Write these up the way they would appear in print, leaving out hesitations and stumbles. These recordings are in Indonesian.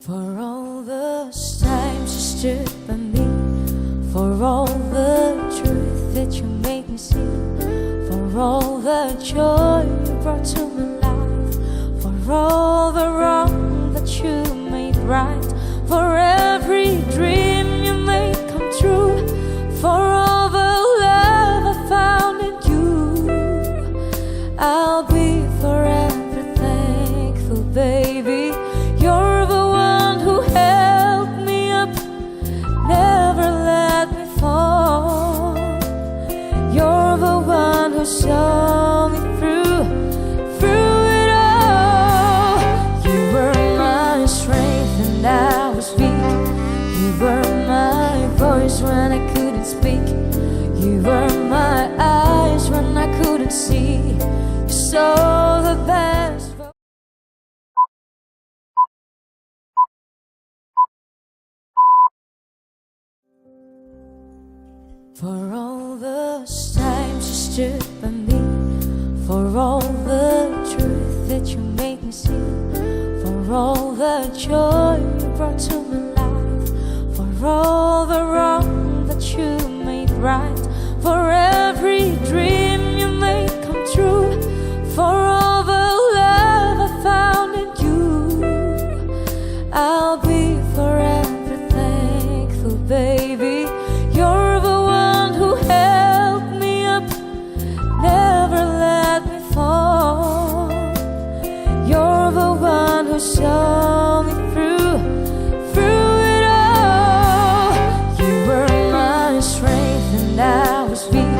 For all those times you stood by me, for all the truth that you made me see, for all the joy you brought to my life, for all the wrong that you made right, for every dream you made come true, for all the love I found in you, I'll be forever thankful, baby. You're the one who held me up, never let me fall. You're the one who saw me through it all. You were my strength and I was weak. You were my voice when I couldn't speak. You were my eyes when I couldn't see. You saw the best. For all those times you stood by me, for all the truth that you made me see, for all the joy you brought to my life, for all the wrong that you made right, for every dream you made come true, for all the love I found in you, I'll be forever thankful, baby. You're the one who held me up, never let me fall. You're the one who saw me through it all. You were my strength and I was weak.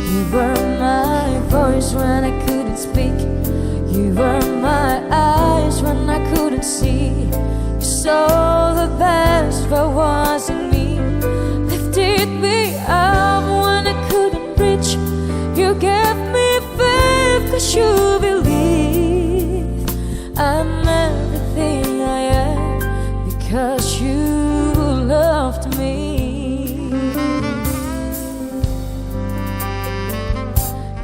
You were my voice when I couldn't speak. You were my eyes when I couldn't see. You saw the best that was in me, lifted me up when I couldn't reach. You gave me faith 'cause you believe I'm everything I am because you loved me.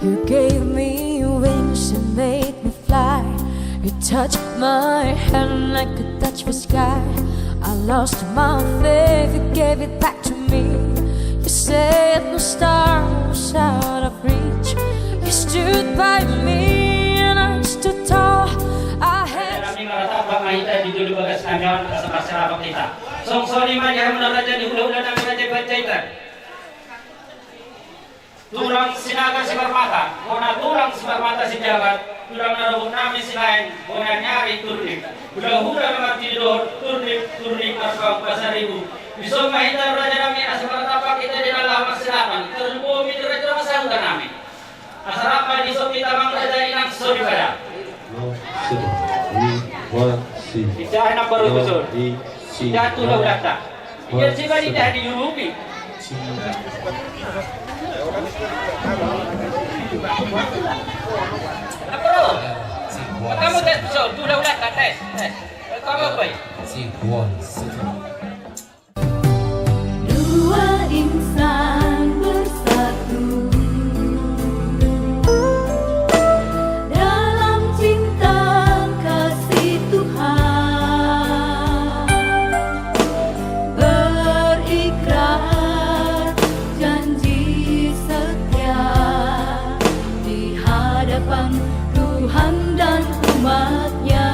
You gave me wings and made me fly. You touched my hand like a touch the sky. I lost my faith, you gave it back to me. You said no star was out of reach. You stood by me and I stood tall. I had kami meratabang kita di dulu bagas kamion masyarakat kita. Song sori manja menolak jadi ulah-ulah kami raja bacaikan. Turang sinaga si permata, bona turang si permata si jabat, turang narobok nami si lain, bona nyari turnik. Hula-hula nama tidur, turnik asbang pasaribu. Bisa mahita raja nami asal tapak kita di dalam masyarakat. Terus itu raja masyarakat nami. Asal di sopi tamang raja inang sori pada. Tidak enak baru besar. Jatuh dah data. Ia sih balik dah di Yurupi. Apa lo? Kamu tes besar, tu dah tes. Kamu apa? dua insan bersatu dalam cinta kasih Tuhan, berikrar janji setia di hadapan Tuhan dan umatnya.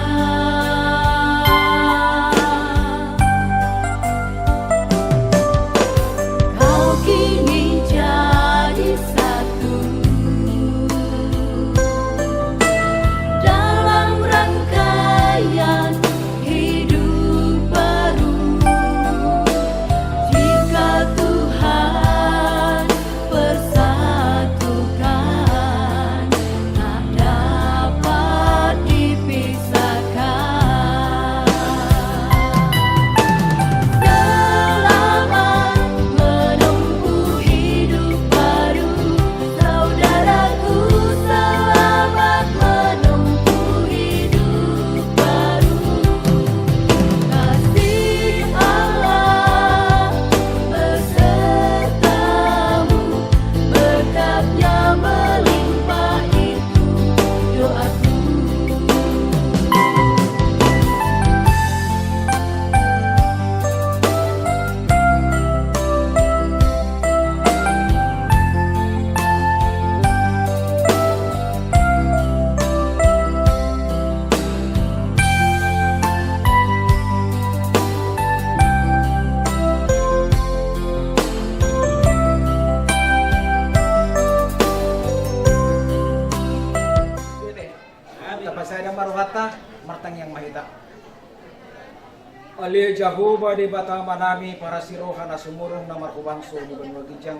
Ali Jehovah di batama nami para sirohan na sumurong na markubangso ni Banwagijang.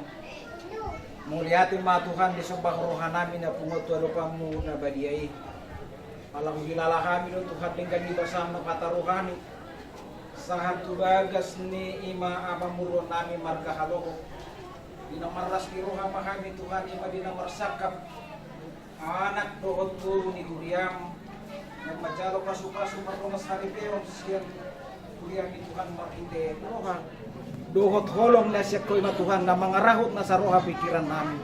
Muliatin ma Tuhan disembah rohan namin na pungoto lupamu na badiyay. Alang hilala kami do Tuhan dengan ibasam na pataruhani. Sahat tubagas ni ima apamuron nami marga haloko. Dinamaras di roha kami Tuhan ima dinamarsakap. Anak dohot guru ni Duriam. Yang majalo kasu-kasu markomas haripeon siyan. Duriam ni Tuhan markite roha. Dohot holong na siya ko'y Tuhan na mangarahot na sa roha pikiran namin.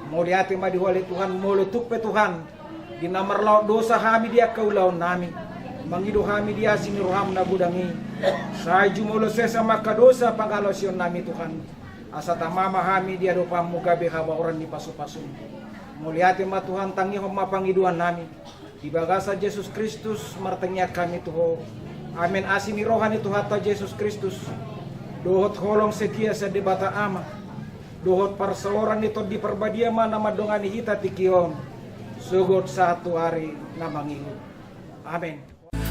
Muliati madiwali Tuhan, mulutuk pe Tuhan. Dinamarlaw dosa kami dia kaulaw namin. Mangido kami dia siniruham na gudangi. Sa jumulo sa makadosa pangalosyon namin Tuhan. Asa tamama kami dia dopa mugabe habaoran ni pasu-pasu. Muliati ma Tuhan tangihom mapangiduan namin. Di bagasa Jesus Kristus martengya kami Tuho. Amin asini rohani Tuhan ta Jesus Kristus. Dohot holong setia sa debata ama. Dohot parsaoran ito di perbadiama na madongani hita tikion. Sugot satu hari na mangihu. Amen.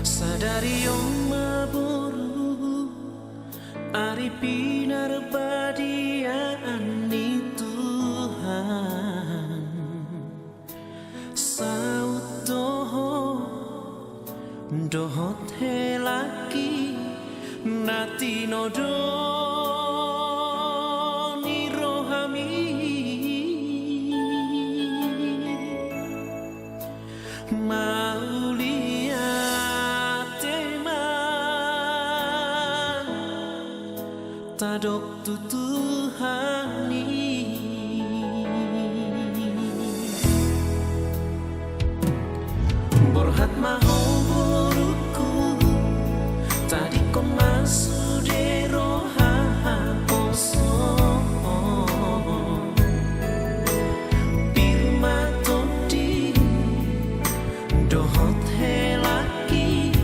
Sadari yung maburu ari pinarbadiaan ni Tuhan. Saut dohot helaki nati nodo ni rohami maulia teman tadok tutuhani borhat mahau buruku tadi kau masuk di roha kosong birma todi dohot helaki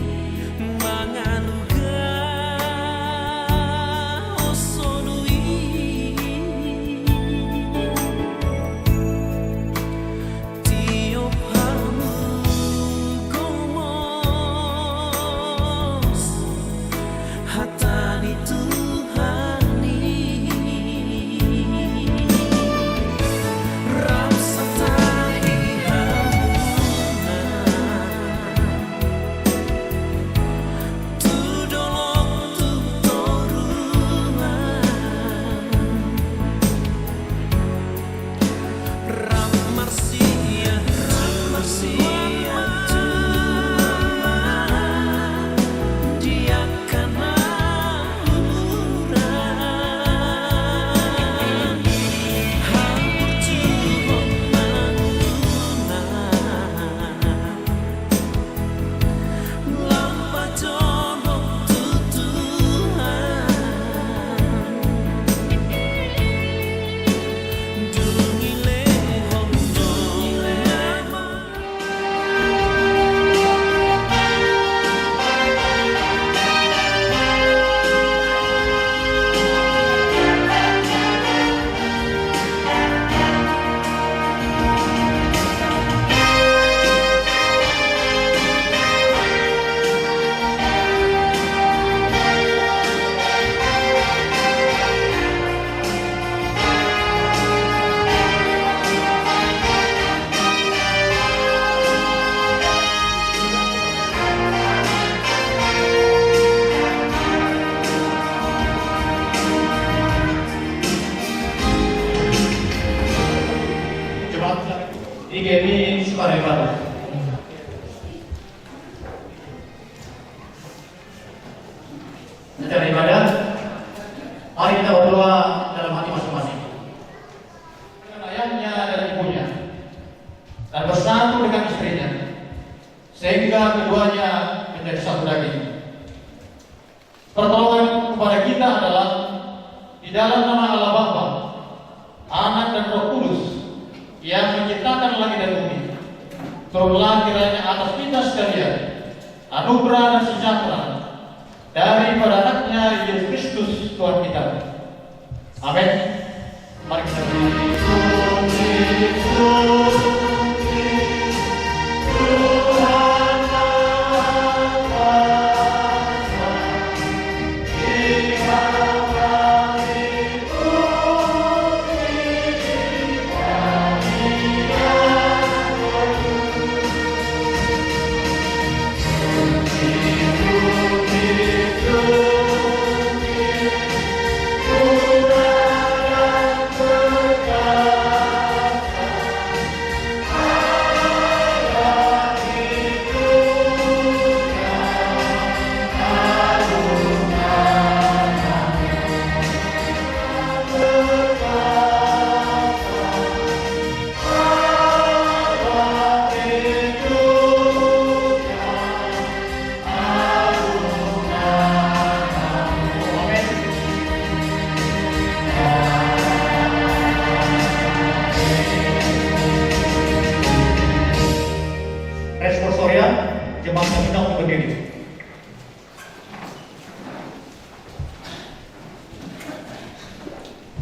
mangaluga osonui tiop hamu gomos hatani Tuhani rapsatahi hamuna tudolok tutorungan ramarsia dia kana Ini suka ibadah. Acara ibadah, mari kita berdoa dalam hati masing-masing. Dengan ayahnya dan ibunya, dan bersatu dengan istrinya, sehingga keduanya menjadi satu daging. Pertolongan kepada kita adalah di dalam nama Allah Bapa, Anak dan Roh Kudus yang menciptakan langit dan bumi. Turunlah kiranya atas kita sekalian anugerah dan sejahtera daripada anaknya Yesus Kristus Tuhan kita. Amin. Mari kita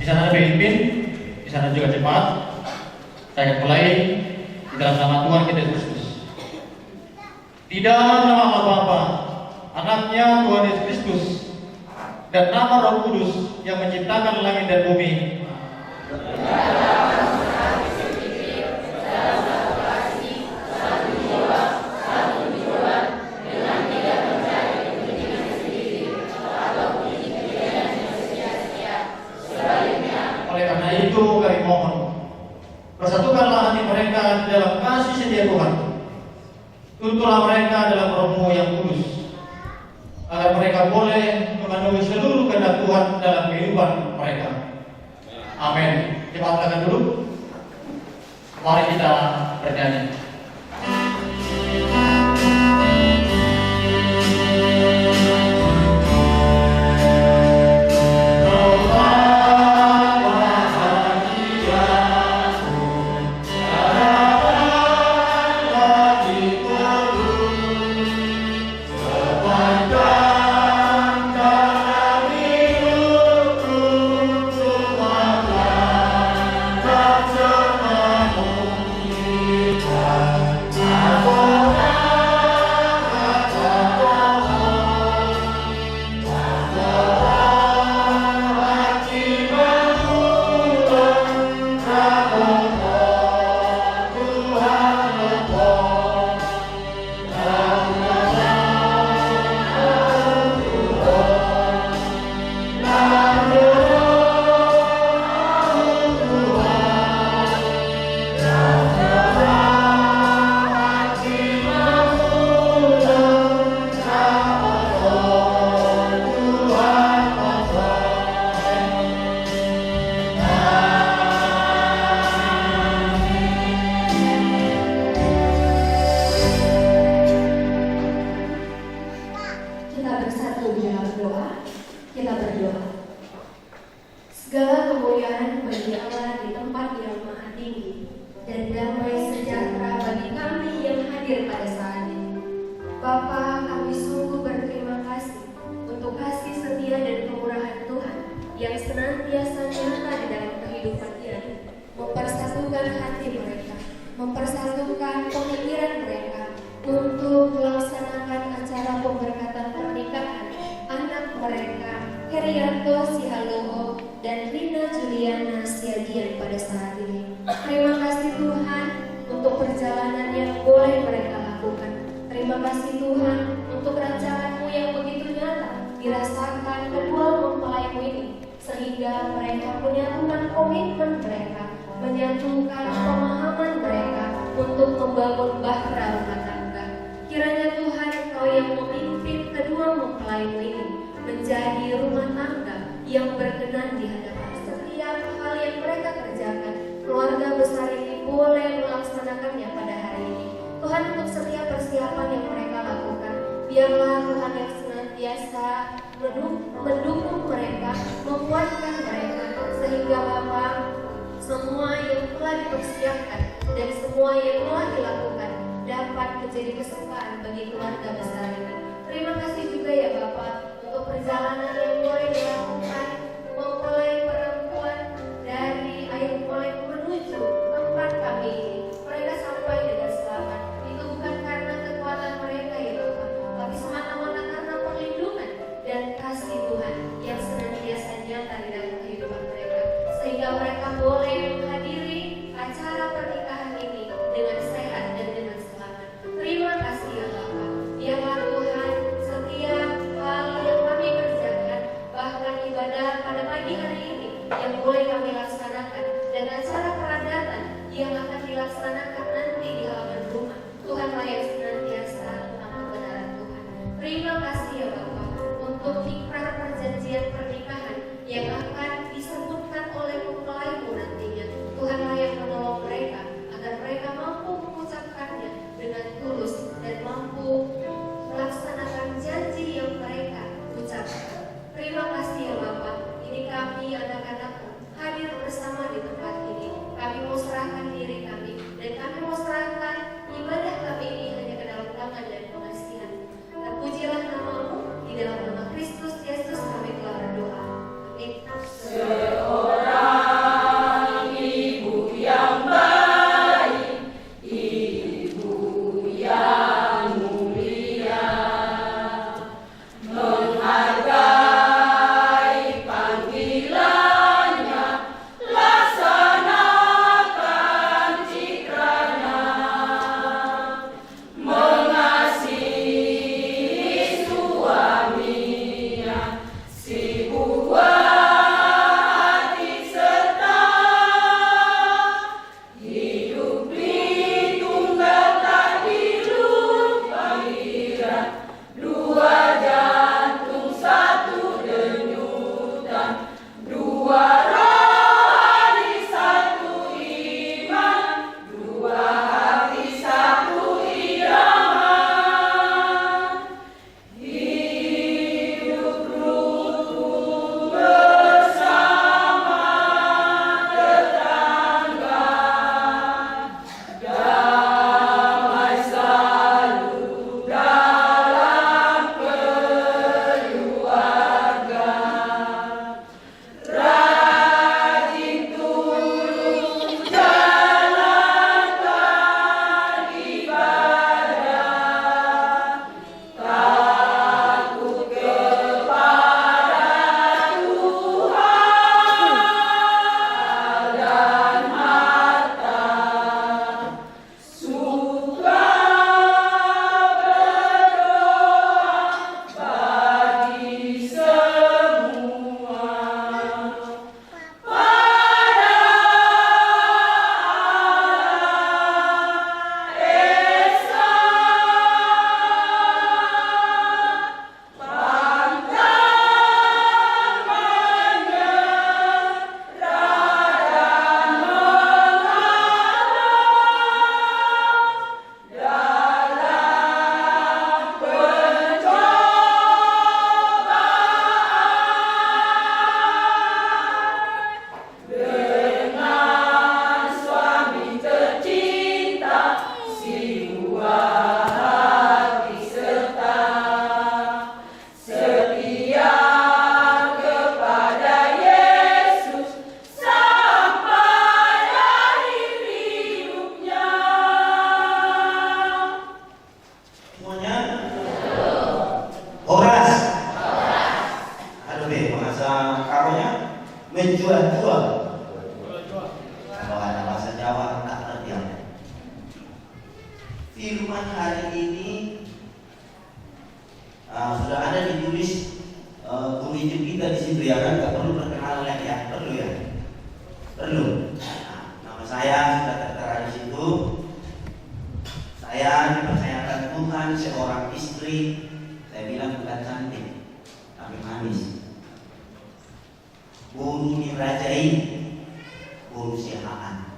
Di sana ada pemimpin, di sana juga jemaat. Saya akan mulai di dalam nama Tuhan kita Yesus Kristus. Di dalam nama Allah Bapa, Anaknya Tuhan Yesus Kristus, dan nama Roh Kudus yang menciptakan langit dan bumi. Oleh karena itu kami mohon, persatukanlah hati mereka di dalam kasih setia Tuhan. Tuntunlah mereka dalam Roh-Mu yang kudus, agar mereka boleh memenuhi seluruh kehendak Tuhan dalam kehidupan mereka. Amin. Kita angkat dulu. Mari kita bernyanyi. Terpujilah namamu di dalam nama Kristus Yesus bahasa karonya menjual-jual. Kalau ada bahasa Jawa tak ngerti ya. Firman hari ini sudah ada ditulis guru hidup kita di situ ya kan, nggak perlu perkenalan lagi ya, perlu ya, perlu. Nama saya sudah tertera di situ. Saya dipercayakan Tuhan seorang istri, saya bilang bukan cantik, tapi manis. Guru dirajai, guru sihaan.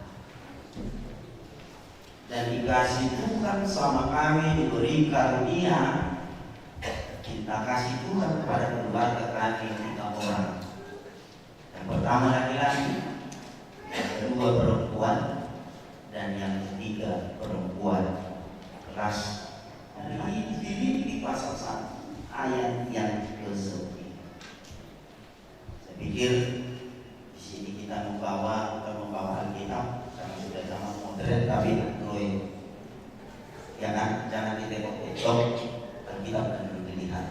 Dan dikasih Tuhan sama kami diberi karunia. Kita kasih Tuhan kepada keluarga kami 3 orang. Yang pertama laki-laki, yang kedua perempuan, dan yang ketiga perempuan. Kelas di pasal 1 ayat yang ke-9. Saya pikir di sini kita bukan membawa Alkitab karena sudah zaman modern, tapi Android. Ya kan, jangan ditengok-tengok Alkitab dan dilihat.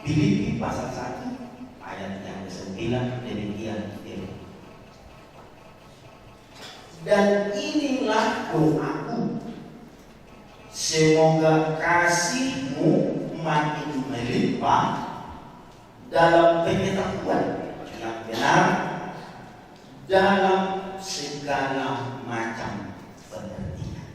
Filipi pasal 1 ayat yang ke-9 demikian. Dan inilah doaku, semoga kasihmu makin melimpah dalam pengetahuan yang benar dalam segala macam pengertian.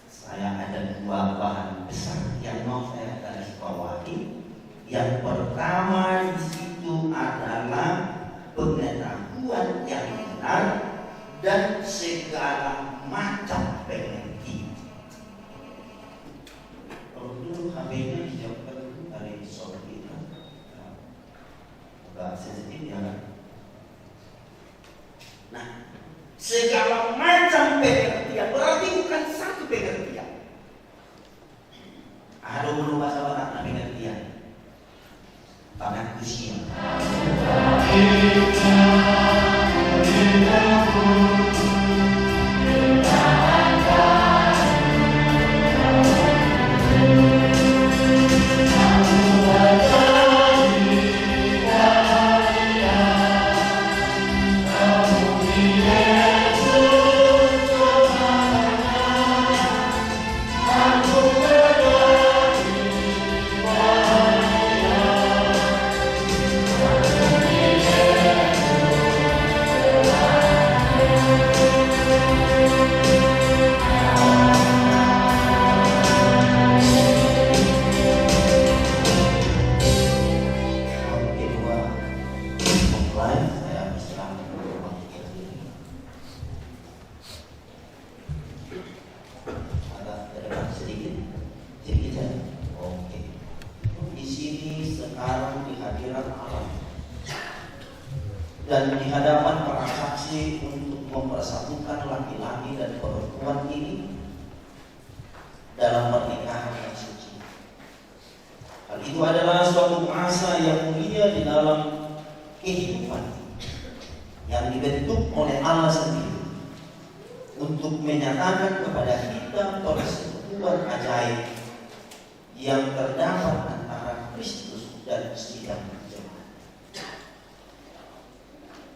Saya ada 2 bahan besar yang mau saya garis bawahi. Yang pertama di situ adalah pengetahuan yang benar dan segala macam pengertian. Kalau dulu HP-nya dijawabkan dulu dari soal kita, agak sensitif ya kan. Nah, segala macam pengertian berarti bukan satu pengertian. Ada berubah sahabat pengertian. Tangan usia. Dan di hadapan para saksi untuk mempersatukan laki-laki dan perempuan ini dalam pernikahan yang suci. Hal itu adalah suatu masa yang mulia di dalam kehidupan yang dibentuk oleh Allah sendiri untuk menyatakan kepada kita persekutuan ajaib yang terdapat antara Kristus dan sidang.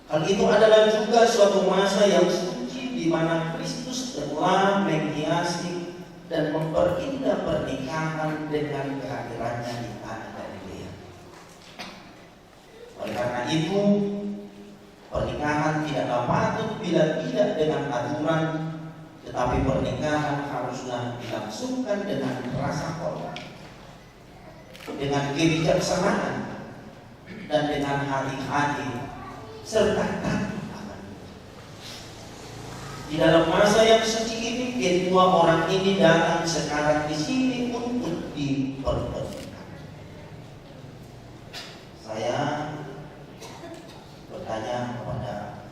Hal itu adalah juga suatu masa yang suci di mana Kristus telah menghiasi dan memperindah pernikahan dengan kehadirannya di tanah Galilea. Oleh karena itu, pernikahan tidaklah patut bila tidak dengan aturan, tetapi pernikahan haruslah dilangsungkan dengan rasa hormat, dengan kebijaksanaan, dan dengan hati-hati serta takut akan. Di dalam masa yang suci ini, kedua orang ini datang sekarang di sini untuk dipertemukan. Saya bertanya kepada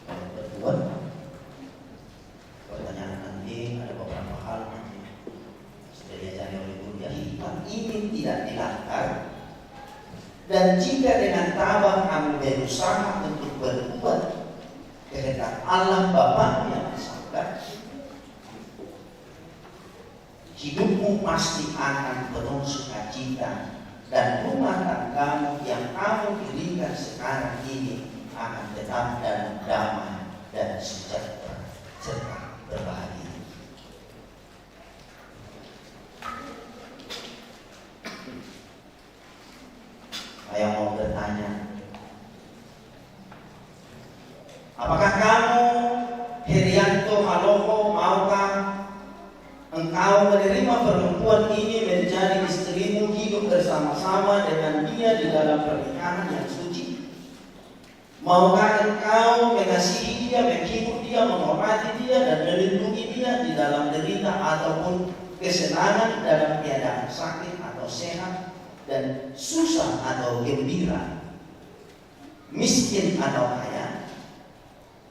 berdua, pertanyaan nanti ada beberapa hal nanti sudah diajari oleh Guru ini tidak dilanggar. Dan jika dengan tabah kami berusaha untuk berbuat kehendak Allah Bapa yang di surga, hidupmu hidupmu pasti akan penuh sukacita, dan rumah tanggamu yang kamu dirikan sekarang ini akan tetap dalam damai dan sejahtera serta berbahagia. Saya mau bertanya, apakah kamu, Herianto Haloho, maukah engkau menerima perempuan ini menjadi istrimu, hidup bersama-sama dengan dia di dalam pernikahan yang suci? Maukah engkau mengasihi dia, menghibur dia, menghormati dia, dan melindungi dia di dalam derita ataupun kesenangan, dalam keadaan sakit atau sehat, dan susah atau gembira, miskin atau kaya?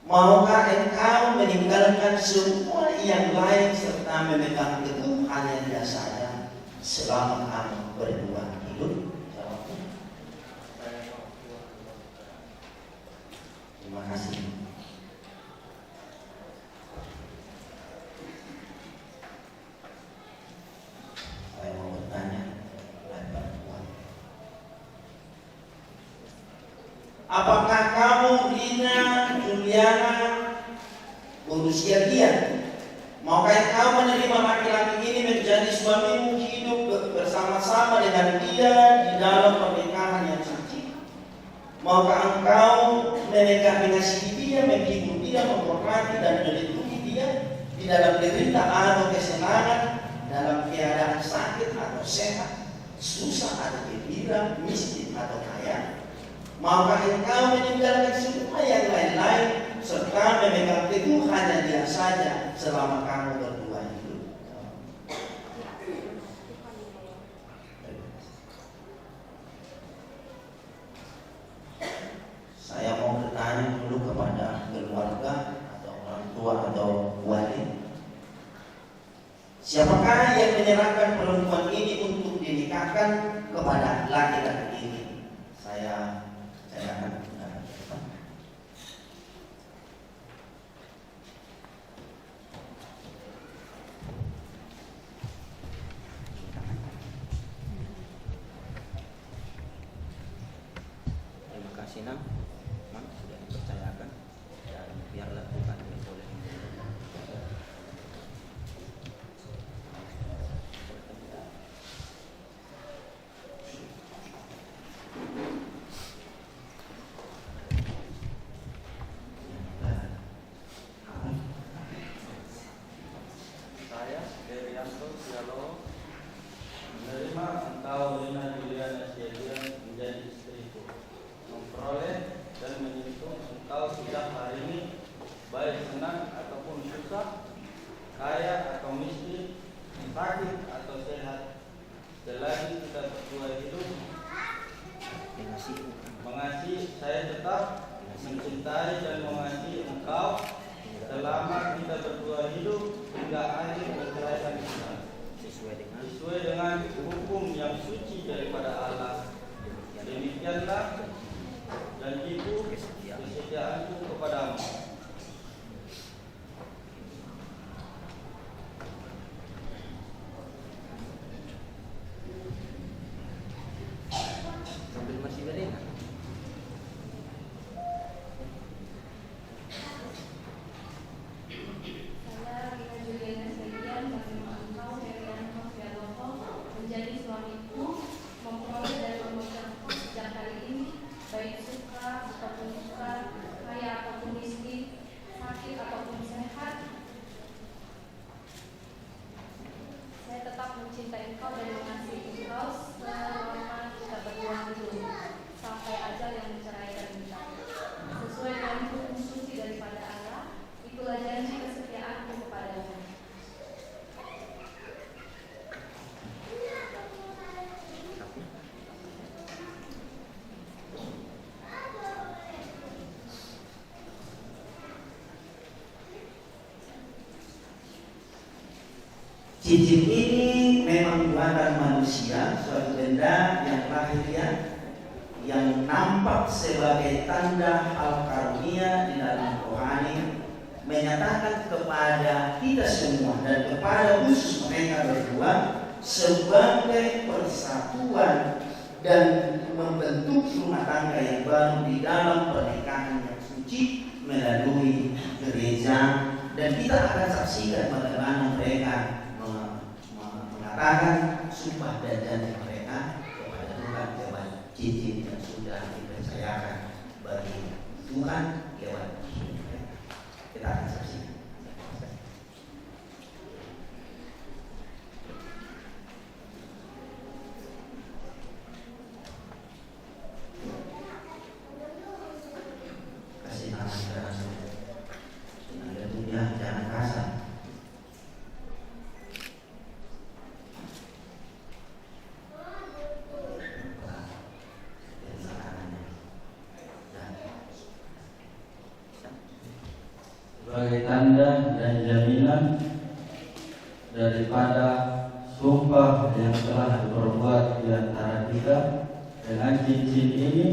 Maukah engkau meninggalkan semua yang lain serta memegang teguh hanya dia saja selama kamu berdua hidup? Jawabnya. Terima kasih. Saya mau bertanya, apakah kamu, Rina Juliana berusia kian, maukah kamu menerima laki-laki ini menjadi suamimu, hidup bersama-sama dengan dia di dalam pernikahan yang suci? Maukah engkau mengasihi dia, menghibur dia, menghormati dan melindungi dia di dalam derita atau kesenangan, dalam keadaan sakit atau sehat, susah atau gembira, miskin atau kaya? Maukah engkau meninggalkan semua yang lain-lain serta memegang teguh hanya dia saja selama kamu berdua hidup? Saya mau bertanya dulu kepada keluarga atau orang tua atau wali. Siapakah yang menyerahkan perempuan ini untuk dinikahkan kepada laki-laki ini? Saya akan terima kasih Nam, sudah dipercayakan, dan biarlah Tuhan yang boleh. Menerima engkau, Rina Juliana Sialian, menjadi istriku, memperoleh dan menyentuh engkau sejak hari ini, baik senang ataupun susah, kaya atau miskin, sakit atau sehat, selagi kita berdua hidup. Mengasihi, saya tetap mencintai dan mengasihi engkau selama kita berdua hidup hingga akhir perceraian kita, sesuai dengan hukum yang suci daripada Allah. Demikianlah janjiku, kesetiaanku kepadamu. Sambil masih berena. Saya, Rina Juliana Sialian, menerima engkau, Herianto Haloho, menjadi suamiku, memperoleh dan memegang engkau sejak hari ini, baik suka ataupun duka, kaya ataupun miskin, sakit ataupun sehat. Saya tetap mencintai engkau dan mengasihi engkau selama kita berdua hidup, sampai ajal yang menceraikan kita. Sesuai dengan hukum suci daripada Allah, itulah janji kesetiaanku kepadamu. Cincin ini memang buatan manusia, suatu benda yang lahiriah yang nampak sebagai tanda hal karunia di dalam rohani, menyatakan kepada kita semua dan kepada khusus mereka berdua sebagai persatuan dan membentuk rumah tangga yang baru di dalam pernikahan yang suci melalui gereja. Dan kita akan saksikan bagaimana mereka mengatakan sumpah dan janji mereka kepada Tuhan lewat cincin yang sudah dipercayakan bagi Tuhan lewat hidup mereka. Kita akan saksikan. Kasih tangan keras. Jangan kasar. Sebagai tanda dan jaminan daripada sumpah yang telah diperbuat di antara kita, dengan cincin ini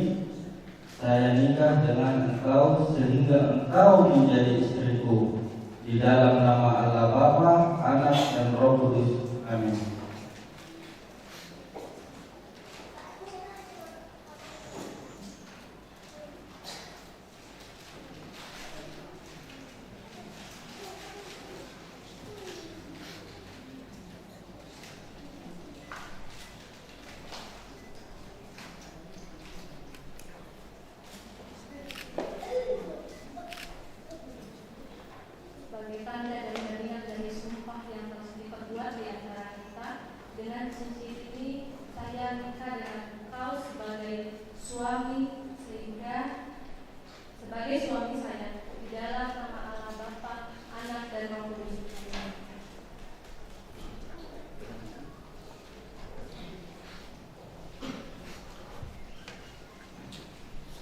saya nikah dengan engkau sehingga engkau menjadi istriku. Di dalam nama Allah Bapa, Anak, dan Roh Kudus. Amin. Sebagai tanda dan jaminan dari sumpah yang telah diperbuat di antara kita, dengan cincin ini saya nikah dengan engkau sebagai suami saya di dalam nama Allah Bapa, Anak, dan Roh Kudus.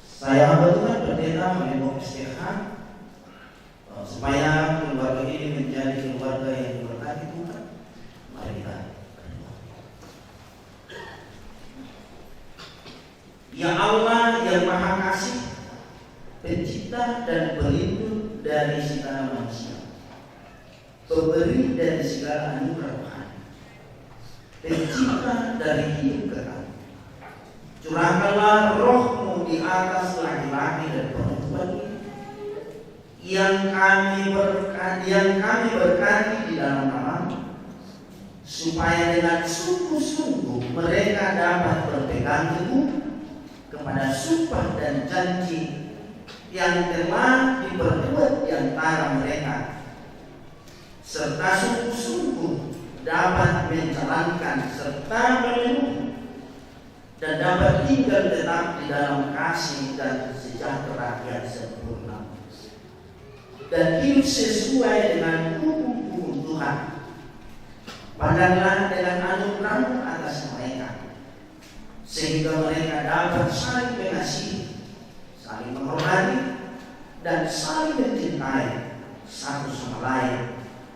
Saya hamba Tuhan Pendeta Menembok STH supaya keluarga ini menjadi keluarga yang diberkati Tuhan. Mari kita berdoa. Ya Allah yang Maha Kasih, Pencipta dan Pelindung dari segala manusia, Pemberi dari segala anugerah rohani, Pencipta dari hidup kekal, curahkanlah Roh-Mu di atas laki-laki dan perempuan ini yang kami berkati di dalam nama-Mu, supaya dengan sungguh-sungguh mereka dapat berpegang teguh kepada sumpah dan janji yang telah diperbuat di antara mereka, serta sungguh-sungguh dapat menjalankan serta memenuhi dan dapat tinggal tetap di dalam kasih dan sejahtera yang sempurna, dan hidup sesuai dengan hukum-hukum Tuhan. Pandanglah dengan anugerah-Mu atas mereka, sehingga mereka dapat saling mengasihi, saling menghormati, dan saling mencintai satu sama lain.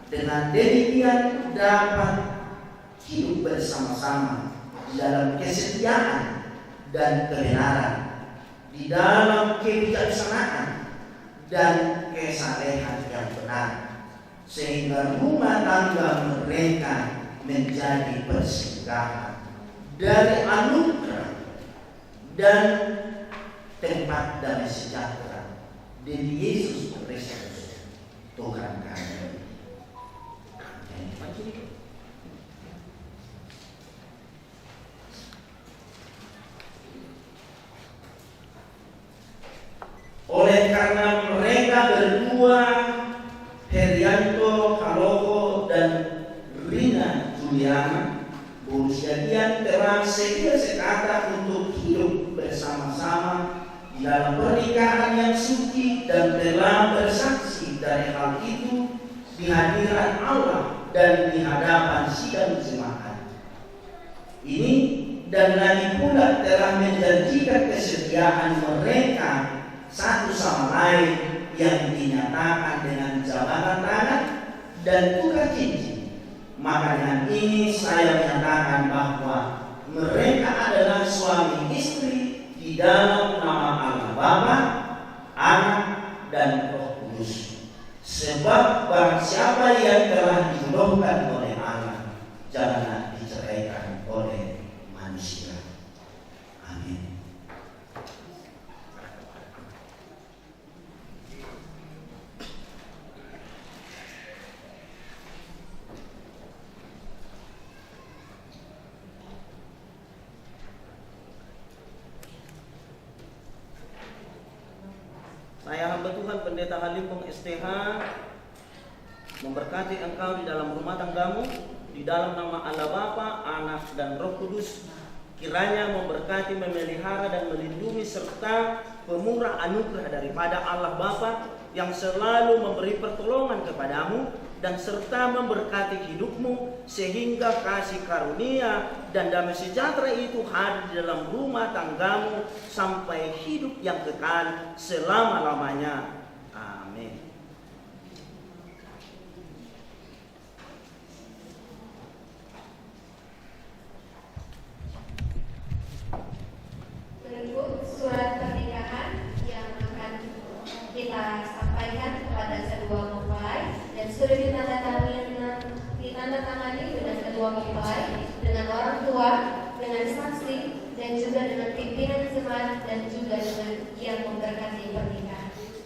Dengan demikian dapat hidup bersama-sama di dalam kesetiaan dan kebenaran, di dalam kebijaksanaan dan kesalehan yang benar, sehingga rumah tangga mereka menjadi persinggahan dari anugerah dan tempat damai sejahtera demi Yesus Kristus Tuhan kami. Oleh karena mereka berdua, Herianto, Haloko, dan Rina Juliana, Bursiadian telah sedia sekata untuk hidup bersama-sama di dalam pernikahan yang suci, dan telah bersaksi dari hal itu di hadirat Allah dan di hadapan sidang jemaat ini, dan lagi pula telah menjanjikan kesetiaan mereka satu sama lain yang dinyatakan dengan jabanan tangan dan tukar cincin. Maka dengan ini saya menyatakan bahwa mereka adalah suami istri di dalam nama Allah Bapa, Anak, dan Roh Kudus. Sebab barang siapa yang telah dijodohkan oleh Allah, janganlah dicerai. Pendeta Halimpong STH memberkati engkau di dalam rumah tanggamu, di dalam nama Allah Bapa, Anak, dan Roh Kudus. Kiranya memberkati, memelihara, dan melindungi serta pemurah anugerah daripada Allah Bapa yang selalu memberi pertolongan kepadamu dan serta memberkati hidupmu sehingga kasih karunia dan damai sejahtera itu hadir di dalam rumah tanggamu sampai hidup yang kekal selama-lamanya. Amin. Berikut surat pernikahan yang akan kita sampaikan kepada kedua mempelai dan sudah ditandatangani dengan kedua mempelai, dengan orang tua, dengan saksi, dan juga dengan pimpinan jemaat dan juga dengan yang memberkati pernikahan. Dia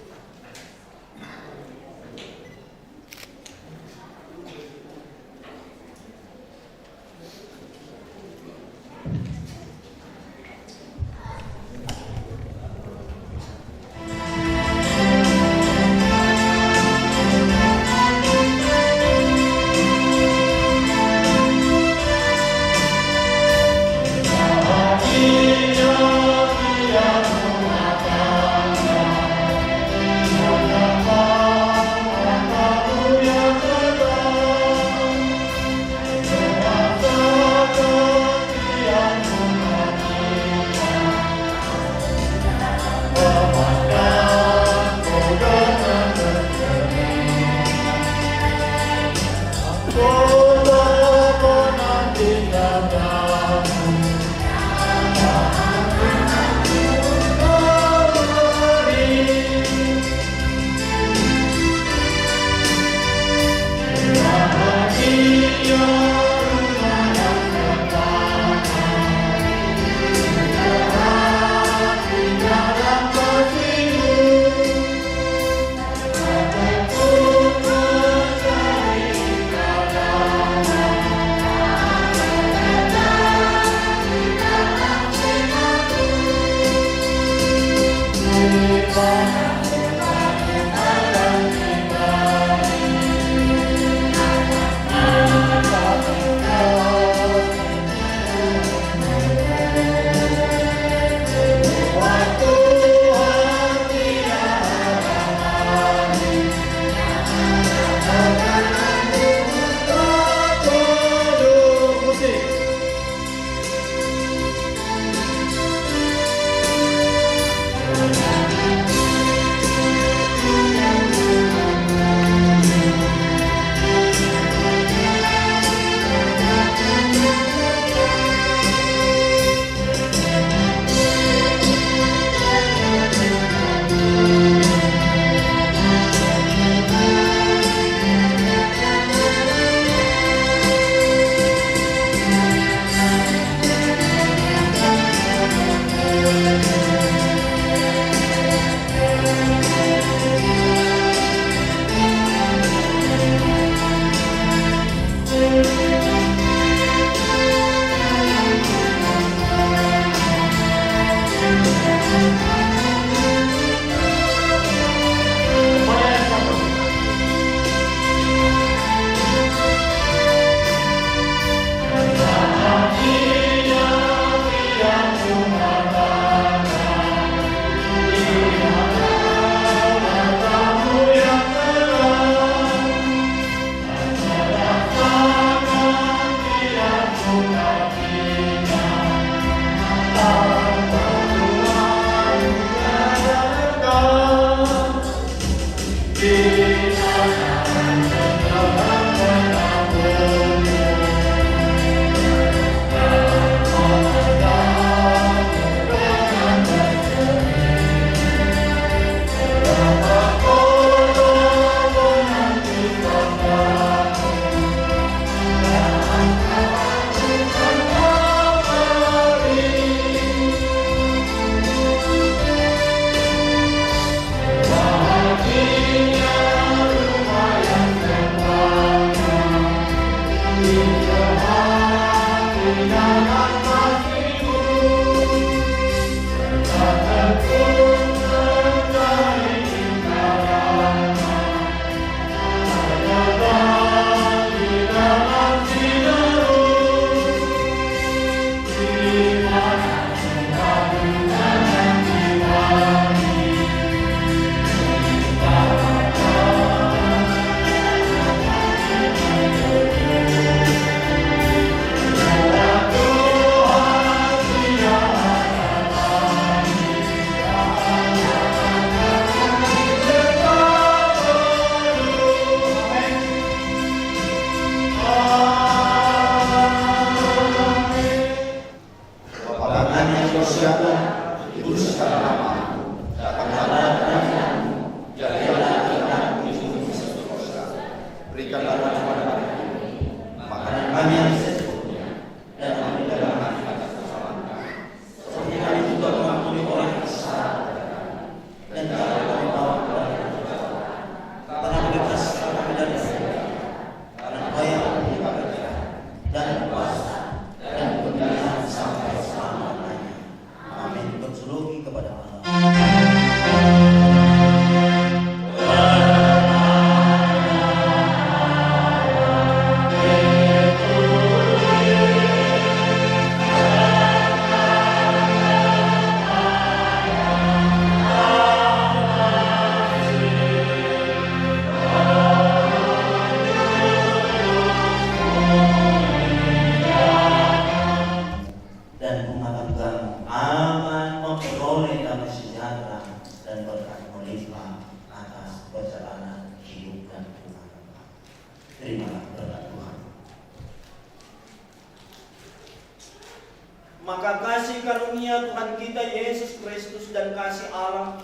maka kasih karunia Tuhan kita Yesus Kristus dan kasih Allah,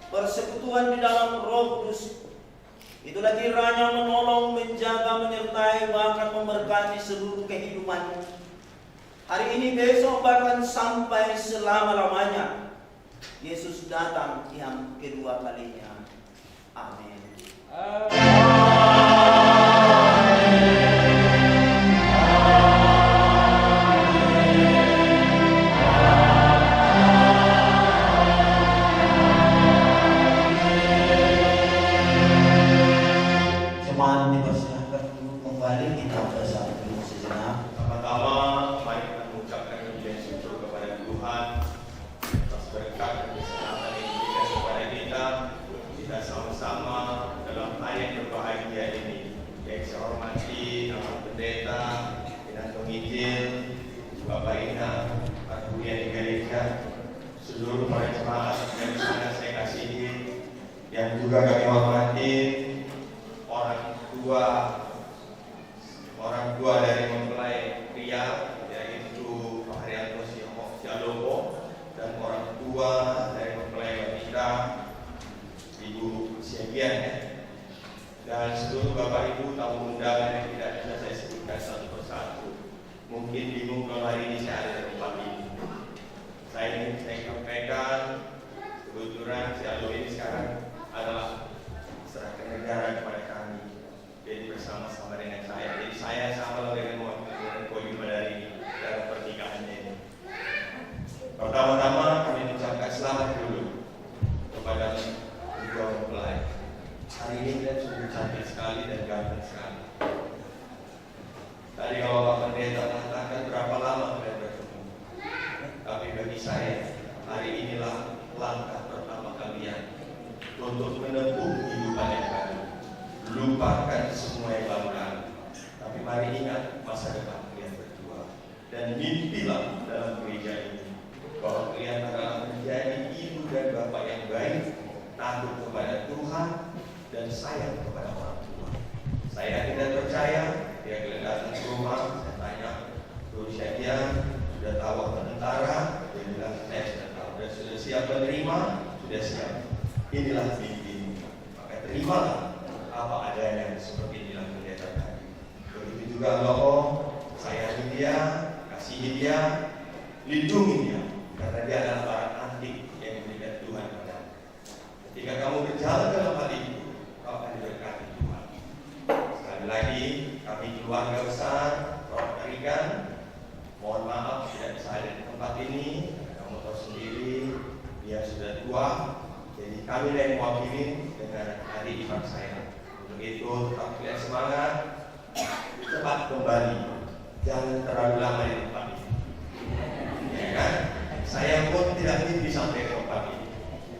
persekutuan di dalam Roh Kudus, itulah kiranya menolong, menjaga, menyertai, bahkan memberkati seluruh kehidupanmu hari ini, besok, bahkan sampai selama-lamanya. Yesus datang yang kedua kalinya. Amin. Jemaat dipersilahkan untuk kembali, kita bersatu dulu sejenak. Pertama, mari kita mengucapkan pujian syukur kepada Tuhan atas berkat dan kesehatan yang diberikan kepada kita. Kita sama-sama dalam hari yang berbahagia ini. Yang saya hormati Bapak Pendeta, Pinantong Injil, Bapak Ina, Pak Kuliah di Gereja, seluruh para jemaat yang sangat saya kasihi, yang juga kami hormati orang tua dari mempelai pria, yaitu Pak Haryanto Sialopo, dan orang tua dari mempelai wanita, Ibu Siagian, dan seluruh Bapak Ibu tamu undangan yang tidak bisa saya sebutkan satu persatu. Mungkin bingung kalau hari ini saya ada di tempat ini. Saya ingin saya sampaikan, kebetulan Sialopo ini sekarang adalah serahkan negara kepada kami. Jadi bersama-sama dengan saya. Jadi saya sama dengan mewakili Koyu Madari dalam pernikahannya ini. Pertama-tama kami mengucapkan selamat dulu kepada kedua mempelai. Hari ini kita sungguh cantik sekali dan ganteng sekali. Tadi kalau Bapak Pendeta mengatakan berapa lama kalian bertemu, tapi bagi saya hari inilah langkah pertama kalian untuk menempuh kehidupan yang baru. Lupakan semua yang lalu, tapi mari ingat masa depan kalian berdua, dan mimpilah dalam gereja ini bahwa kalian adalah menjadi ibu dan bapak yang baik, takut kepada Tuhan dan sayang kepada orang tua. Saya tidak percaya dia kalian datang ke rumah, saya tanya, Rusia sudah tahu apa tentara? Dia bilang saya sudah tahu dan sudah siap menerima, sudah siap. Inilah mimpi, maka terimalah apa adanya seperti inilah pendeta tadi. Begitu juga Allah, sayangi dia, kasihi dia, lindungi dia, karena dia adalah barang antik yang diberikan Tuhan padamu. Ketika kamu berjalan dalam hal itu, kau akan diberkati Tuhan. Sekali lagi, kami keluarga besar Roh Karikan, mohon maaf tidak bisa ada di tempat ini. Kamu tahu sendiri, dia sudah tua, jadi kami yang mewakili dengan hari ibadah saya. Itu tetap kalian semangat, cepat kembali, jangan terlalu lama di tempat ini, ya kan? Saya pun tidak mimpi sampai ke tempat ini,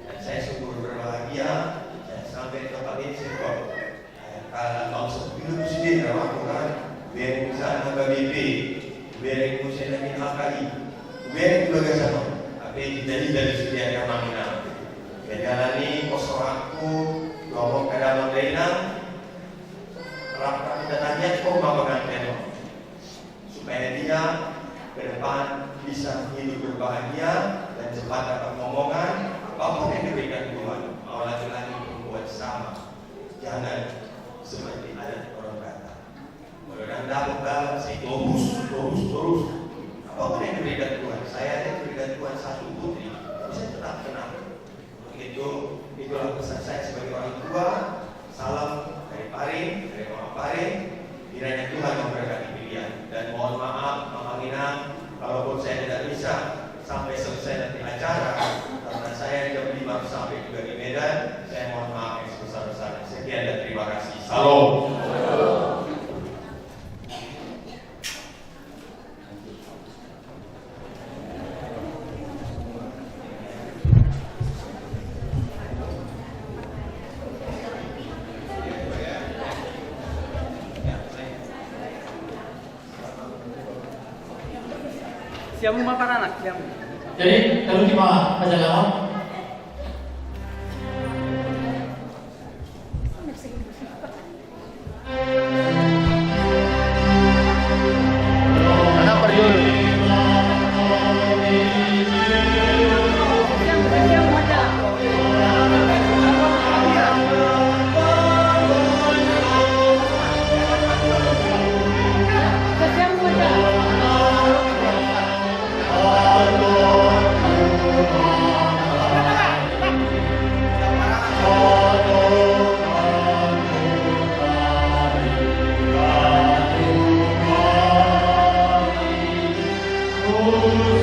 dan saya sungguh berbahagia. Saya sampai ke tempat ini, saya kok kalau langsung hidup sendiri waktu kan, biar misalnya KBP, biar misalnya min HKI, biar juga sama, tapi jadi dari sedia yang mana? Menjalani kos waktu, ngomong ke dalam Reina. Rapat datanya cukup membangun supaya dia ke depan bisa hidup berbahagia dan cepat dapat ngomongan apapun yang diberikan Tuhan. Mau laki-laki perempuan sama, jangan seperti ada orang kata. Kalau dalam saya terus apapun yang diberikan Tuhan. Saya ada diberikan Tuhan satu putri, saya tetap tenang. Itulah pesan saya sebagai orang tua. Salam dari Paring, dari Mama Paring. Kiranya Tuhan memberkati pilihan. Dan mohon maaf Mama Ina, kalaupun saya tidak bisa sampai selesai nanti acara, karena saya jam 5 harus sampai juga di Medan. Saya mohon maaf yang sebesar-besarnya. Sekian dan terima kasih. Salam. Siamo maparanak, siamo. Jadi kalau gimana Pajalawan? Kenapa dulu? Kudus.